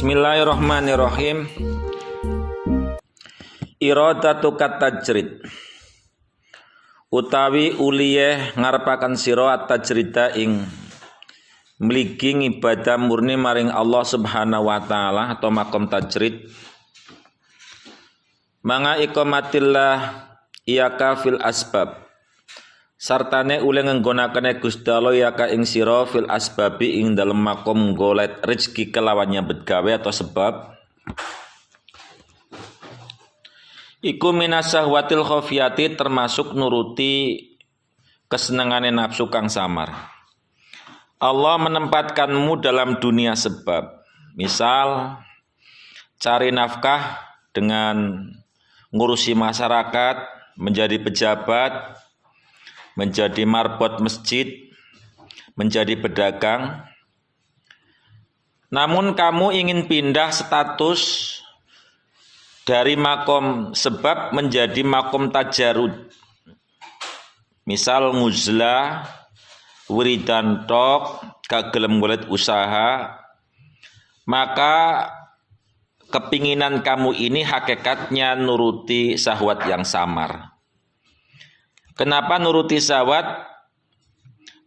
Bismillahirrahmanirrahim. Iradatu katajrid utawi uliye ngarepaken sira at-tajrida ing mligi ibadah murni maring Allah Subhanahu wa taala atau makom tajrid manga iqamatillah iyaka fil asbab sartane ule ngenggonakane Gusti Allah iyaka ing sira fil asbabi ing dalem makom golet rezeki kelawan nyambet gawe atau sebab iku minasahwatil khafiyati termasuk nuruti kesenangane nafsu kang samar. Allah menempatkanmu dalam dunia sebab. Misal cari nafkah dengan ngurusi masyarakat, menjadi pejabat, menjadi marbot masjid, menjadi pedagang. Namun kamu ingin pindah status dari makom sebab menjadi makom tajarud. Misal nguzlah, wiridan tok, kagelem golek usaha, maka kepinginan kamu ini hakikatnya nuruti syahwat yang samar. Kenapa nuruti syahwat?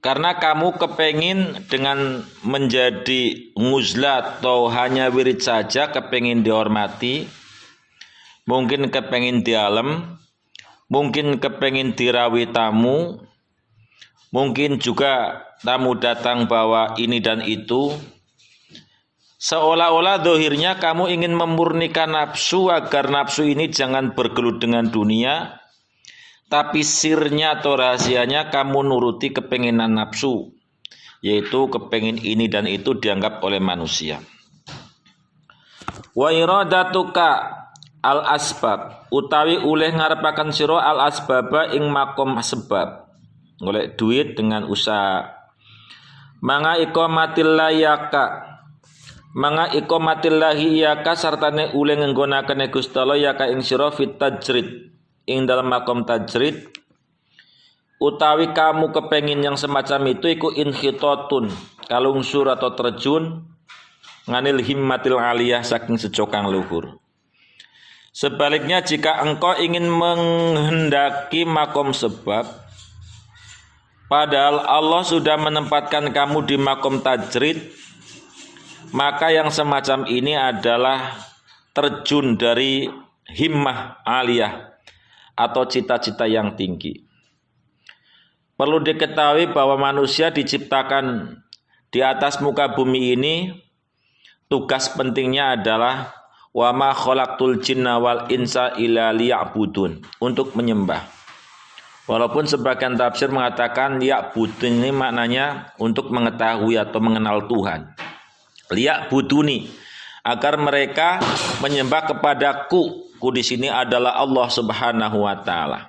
Karena kamu kepengin dengan menjadi nguzlah atau hanya wirid saja kepengin dihormati, mungkin kepengin dialem, mungkin kepengin dirawi tamu, mungkin juga tamu datang bawa ini dan itu. Seolah-olah dohirnya kamu ingin memurnikan nafsu agar nafsu ini jangan bergelut dengan dunia, tapi sirnya atau rahasianya kamu nuruti kepenginan nafsu, yaitu kepengin ini dan itu dianggap oleh manusia. Wa iradatuka al asbab utawi uleh ngarepaken sira al asbaba ing makom sebab golek duit dengan usaha manga iqamatillahi yaka sartane uleh ngenggonakane Gusti Allah yaka ing sira fit tajrid ing dalam makom tajrid utawi kamu kepengin yang semacam itu iku inhitatun kalungsur atau terjun nganil himmatil aliyah saking sejokang luhur. Sebaliknya jika engkau ingin menghendaki makom sebab, padahal Allah sudah menempatkan kamu di makom tajrid, maka yang semacam ini adalah terjun dari himmah aliyah atau cita-cita yang tinggi. Perlu diketahui bahwa manusia diciptakan di atas muka bumi ini, tugas pentingnya adalah wa ma khalaqtul jinna wal insa illa liya'budun, untuk menyembah. Walaupun sebagian tafsir mengatakan ya'budun ini maknanya untuk mengetahui atau mengenal Tuhan. Liya'buduni, agar mereka menyembah kepadaku. Ku di sini adalah Allah Subhanahu wa taala.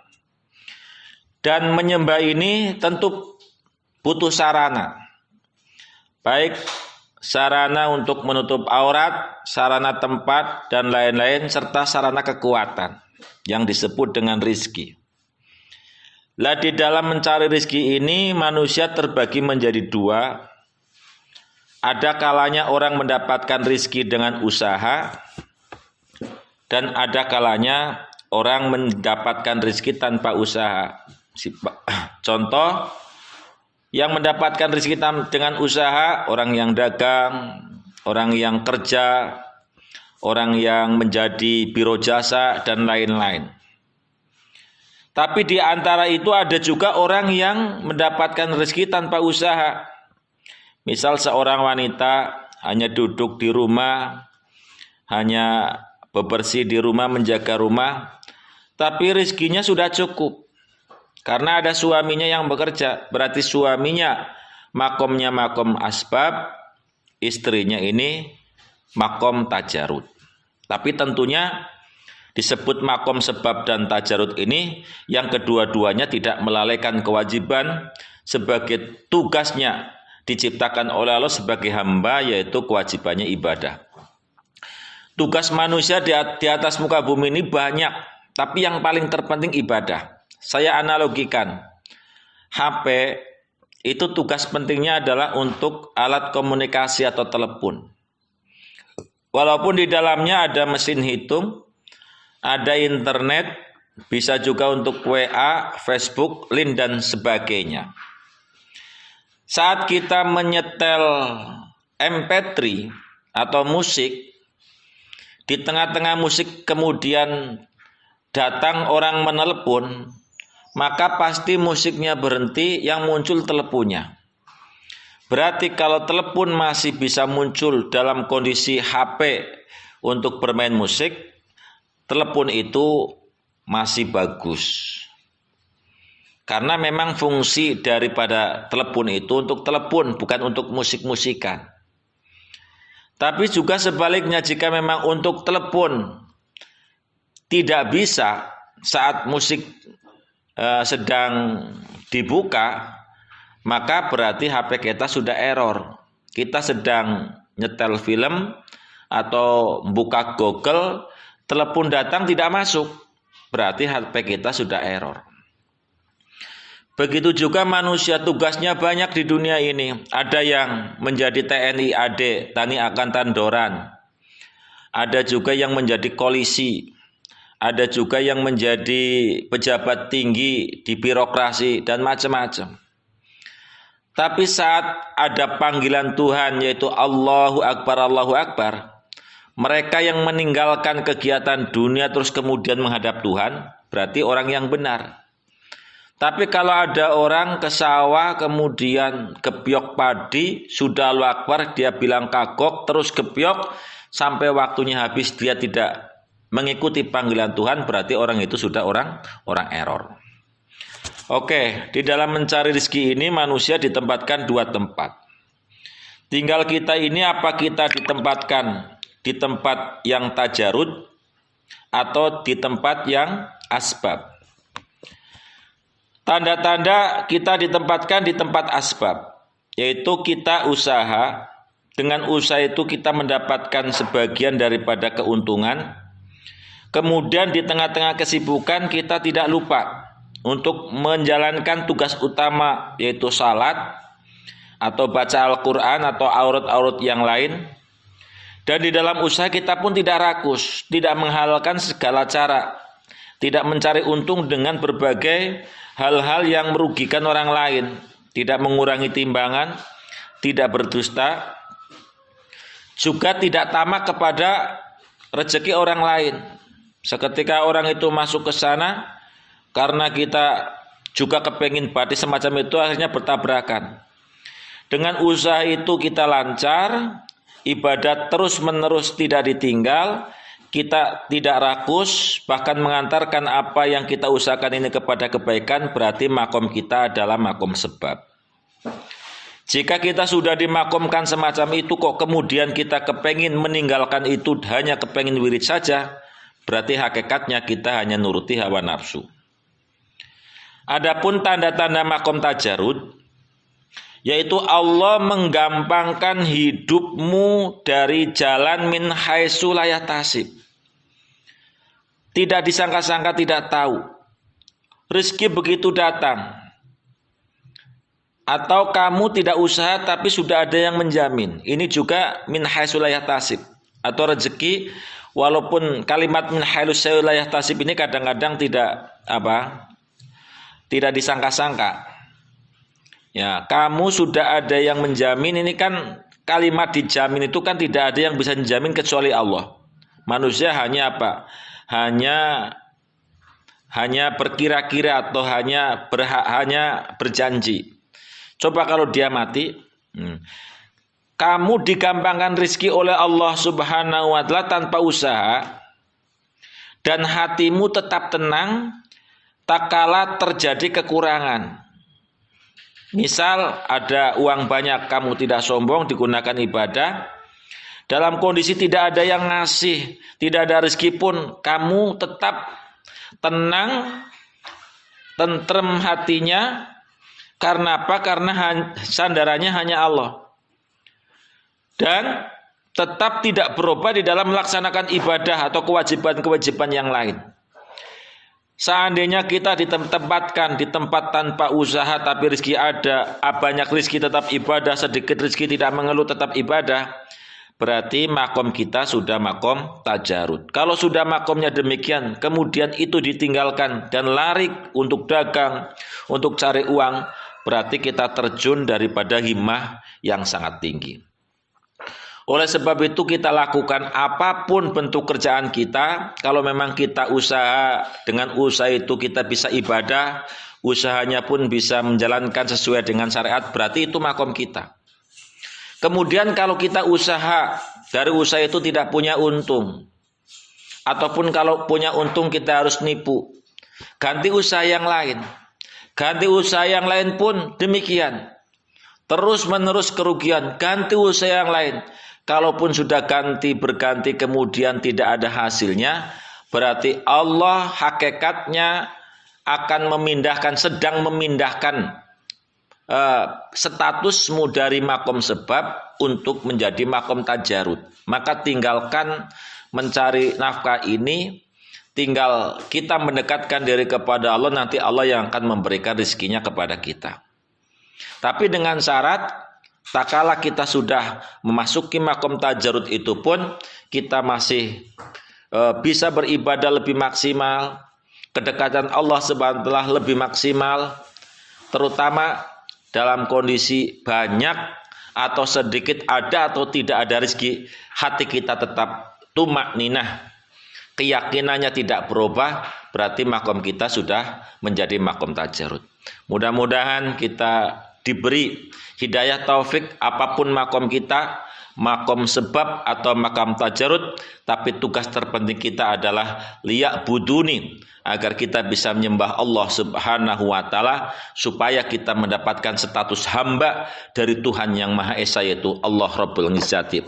Dan menyembah ini tentu butuh sarana. Baik sarana untuk menutup aurat, sarana tempat, dan lain-lain, serta sarana kekuatan yang disebut dengan rizki. Lah di dalam mencari rizki ini manusia terbagi menjadi dua. Ada kalanya orang mendapatkan rizki dengan usaha, dan ada kalanya orang mendapatkan rizki tanpa usaha. Contoh, yang mendapatkan rezeki dengan usaha, orang yang dagang, orang yang kerja, orang yang menjadi biro jasa, dan lain-lain. Tapi di antara itu ada juga orang yang mendapatkan rezeki tanpa usaha. Misal seorang wanita hanya duduk di rumah, hanya bebersih di rumah, menjaga rumah, tapi rezekinya sudah cukup. Karena ada suaminya yang bekerja, berarti suaminya makomnya makom asbab, istrinya ini makom tajarud. Tapi tentunya disebut makom sebab dan tajarud ini yang kedua-duanya tidak melalaikan kewajiban sebagai tugasnya diciptakan oleh Allah sebagai hamba, yaitu kewajibannya ibadah. Tugas manusia di atas muka bumi ini banyak, tapi yang paling terpenting ibadah. Saya analogikan, HP itu tugas pentingnya adalah untuk alat komunikasi atau telepon. Walaupun di dalamnya ada mesin hitung, ada internet, bisa juga untuk WA, Facebook, link dan sebagainya. Saat kita menyetel MP3 atau musik, di tengah-tengah musik kemudian datang orang menelepon, maka pasti musiknya berhenti, yang muncul teleponnya. Berarti kalau telepon masih bisa muncul dalam kondisi HP untuk bermain musik, telepon itu masih bagus. Karena memang fungsi daripada telepon itu untuk telepon, bukan untuk musik-musikan. Tapi juga sebaliknya, jika memang untuk telepon tidak bisa saat musik sedang dibuka, maka berarti HP kita sudah error. Kita sedang nyetel film atau buka Google, telepon datang tidak masuk, berarti HP kita sudah error. Begitu juga manusia tugasnya banyak di dunia ini. Ada yang menjadi TNI AD, Tani Angkatan Darat. Ada juga yang menjadi polisi. Ada juga yang menjadi pejabat tinggi di birokrasi dan macam-macam. Tapi saat ada panggilan Tuhan, yaitu Allahu Akbar, mereka yang meninggalkan kegiatan dunia terus kemudian menghadap Tuhan, berarti orang yang benar. Tapi kalau ada orang ke sawah kemudian gebyok padi, sudah Allahu Akbar, dia bilang kagok, terus gebyok sampai waktunya habis, dia tidak mengikuti panggilan Tuhan, berarti orang itu sudah orang error. Oke, di dalam mencari rezeki ini manusia ditempatkan dua tempat. Tinggal kita ini apa kita ditempatkan di tempat yang tajarud atau di tempat yang asbab. Tanda-tanda kita ditempatkan di tempat asbab, yaitu kita usaha. Dengan usaha itu kita mendapatkan sebagian daripada keuntungan. Kemudian di tengah-tengah kesibukan kita tidak lupa untuk menjalankan tugas utama, yaitu salat atau baca Al-Quran atau aurat-aurat yang lain. Dan di dalam usaha kita pun tidak rakus, tidak menghalalkan segala cara, tidak mencari untung dengan berbagai hal-hal yang merugikan orang lain, tidak mengurangi timbangan, tidak berdusta, juga tidak tamak kepada rezeki orang lain. Seketika orang itu masuk ke sana, karena kita juga kepengin badi semacam itu, akhirnya bertabrakan. Dengan usaha itu kita lancar, ibadat terus menerus tidak ditinggal, kita tidak rakus, bahkan mengantarkan apa yang kita usahakan ini kepada kebaikan, berarti makom kita adalah makom sebab. Jika kita sudah dimakomkan semacam itu, kok kemudian kita kepengin meninggalkan itu, hanya kepengin wirid saja, berarti hakikatnya kita hanya nuruti hawa nafsu. Adapun tanda-tanda makom tajarud, yaitu Allah menggampangkan hidupmu dari jalan min haitsu la yahtasib. Tidak disangka-sangka, tidak tahu. Rezeki begitu datang. Atau kamu tidak usaha tapi sudah ada yang menjamin. Ini juga min haitsu la yahtasib. Atau rezeki, walaupun kalimat min haitsu la yahtasib ini kadang-kadang tidak disangka-sangka. Ya, kamu sudah ada yang menjamin, ini kan kalimat dijamin itu kan tidak ada yang bisa menjamin kecuali Allah. Manusia hanya apa? Hanya berkira-kira atau hanya berjanji. Coba kalau dia mati, kamu digampangkan rezeki oleh Allah Subhanahu wa taala tanpa usaha, dan hatimu tetap tenang tak kala terjadi kekurangan. Misal ada uang banyak, kamu tidak sombong, digunakan ibadah. Dalam kondisi tidak ada yang ngasih, tidak ada rezeki pun, kamu tetap tenang, tentrem hatinya. Karena apa? Karena sandarannya hanya Allah. Dan tetap tidak berubah di dalam melaksanakan ibadah atau kewajiban-kewajiban yang lain. Seandainya kita ditempatkan di tempat tanpa usaha tapi rezeki ada, banyak rezeki tetap ibadah, sedikit rezeki tidak mengeluh tetap ibadah, berarti makom kita sudah makom tajarud. Kalau sudah makomnya demikian, kemudian itu ditinggalkan dan lari untuk dagang, untuk cari uang, berarti kita terjun daripada himmah yang sangat tinggi. Oleh sebab itu kita lakukan apapun bentuk kerjaan kita. Kalau memang kita usaha, dengan usaha itu kita bisa ibadah, usahanya pun bisa menjalankan sesuai dengan syariat, berarti itu makom kita. Kemudian kalau kita usaha, dari usaha itu tidak punya untung, ataupun kalau punya untung kita harus nipu, ganti usaha yang lain. Ganti usaha yang lain pun demikian. Terus menerus kerugian, ganti usaha yang lain. Kalaupun sudah berganti kemudian tidak ada hasilnya, berarti Allah hakikatnya akan sedang memindahkan statusmu dari makom sebab untuk menjadi makom tajarud. Maka tinggalkan mencari nafkah ini, tinggal kita mendekatkan diri kepada Allah, nanti Allah yang akan memberikan rezekinya kepada kita. Tapi dengan syarat, tak kala kita sudah memasuki makom tajarud itu pun kita masih bisa beribadah lebih maksimal, kedekatan Allah Subhanahu wa taala lebih maksimal, terutama dalam kondisi banyak atau sedikit, ada atau tidak ada rezeki, hati kita tetap tumakninah, keyakinannya tidak berubah, berarti makom kita sudah menjadi makom tajarud. Mudah-mudahan kita diberi hidayah taufik, apapun makom kita, makom sebab atau makom tajarud, tapi tugas terpenting kita adalah liya'buduni, agar kita bisa menyembah Allah Subhanahu wa taala, supaya kita mendapatkan status hamba dari Tuhan yang Maha Esa, yaitu Allah Rabbul Izzati.